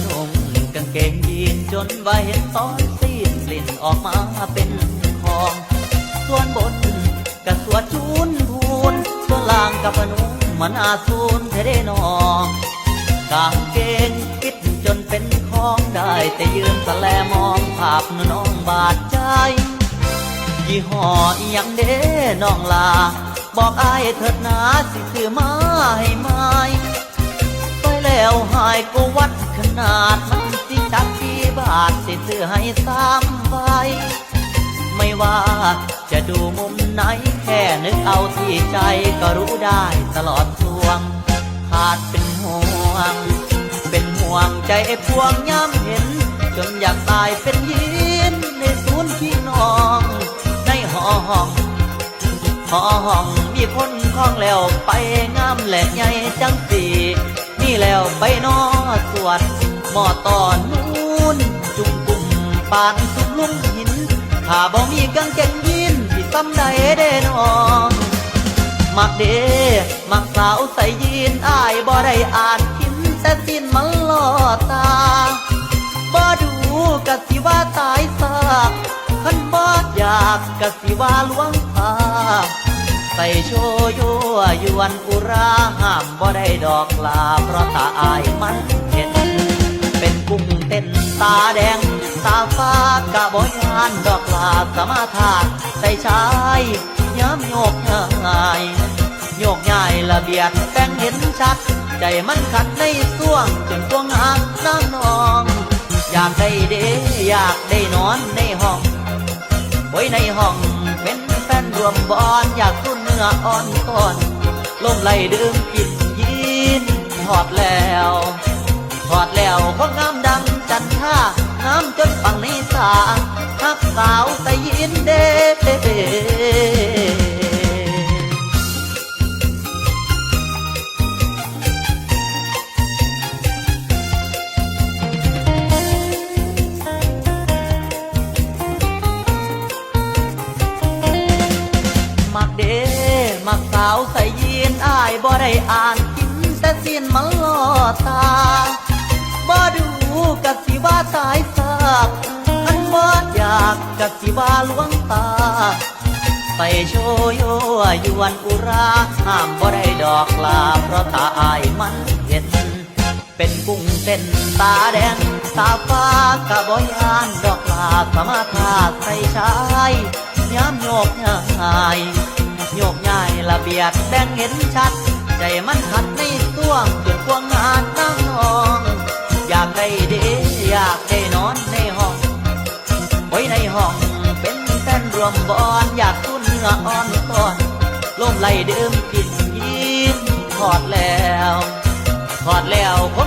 นุ่งกางเกงยีนจนว่าเห็นตอนซีนกลิ่นออกมาเป็นของส่วนบนกระสวดจูนพูนส่วนล่างกับพนุ่งมันอาสูนเทเดนองกางเกงปิดจนเป็นของได้แต่ยืนสแลมองภาพน้องบาดใจยี่ห้ออย่างเด้น้องลาบอกอายเถิดนาสิซื้อมาให้ไหมไปแล้วหายก็วัดขนาดมันสิจักกี่บาทสิซื้อให้3 ใบไม่ว่าจะดูมุมไหนแค่นึกเอาที่ใจก็รู้ได้ตลอดทวงขาดเป็นห่วงใจไอ้พวงย้ำเห็นจนอยากตายเป็นยินในศูนย์พี่น้องในห้องมีคนคล้องแล้วไปงามและใหญ่จังสีนี่แล้วไปนอสวดหมอตอนนู้นจุ่มปุ่มปานสุกลุ่มหินถ้าบ่มีกางเกงยีนที่ซ้ำใดเด้น้องมักเด้มักสาวใส่ยีนอ้ายบ่ได้อ่านกินแต่สิ้นมันล่อตาบ่ดูกะสิว่าตายซากคันบ่อยากกะสิว่าลวงตาใส่โชยั่วยวนอุราห้ามบ่ได้ดอกลาเพราะตาอายมันเห็นเป็นกุ้งเต้นตาแดงตาฟ้ากะบ่ยานดอกลาสมาทานใส่ชายย้ำโยกง่ายละเบียดแต่งเห็นชัดใจมันขัดในส่วงจนตัวงานน้ำนองอยากได้เด้อยากได้นอนในห้องไว้ในห้องเป็นแฟนรวมบอนอยากรุ่นเนื้ออ่อนต้นลมไหลดื่มกินยีนถอดแล้วคนงามดังจันท่างามจนปังในตาฮักสาวใส่ยินเด้มักสาวใส่ยีนอ้ายบ่ได้อ่านกินแต่สิ้นมันล่อตาบ่ดูกะสิว่าตายซากอันบ่อยากกะสิว่าลวงตาใส่โชยั่วยวนอุราห้ามบ่ได้ดอกลาเพราะตาอายมันเห็นเป็นกุ้งเต้นตาแดงตาฟ้ากะบ่ยานดอกลาสมาทาใส่ชายย้ำโยกง่ายละเบียดแดงเห็นชัดใจมันขัดในส่วงจนควงงานนั่งนองอยากได้เด้อยากได้นอนในห้องไว้ในห้องเป็นแฟนรวมบอนอยากทุ่นเนื้ออ่อนต้อนลมไหลดื่มกินยีนถอดแล้วค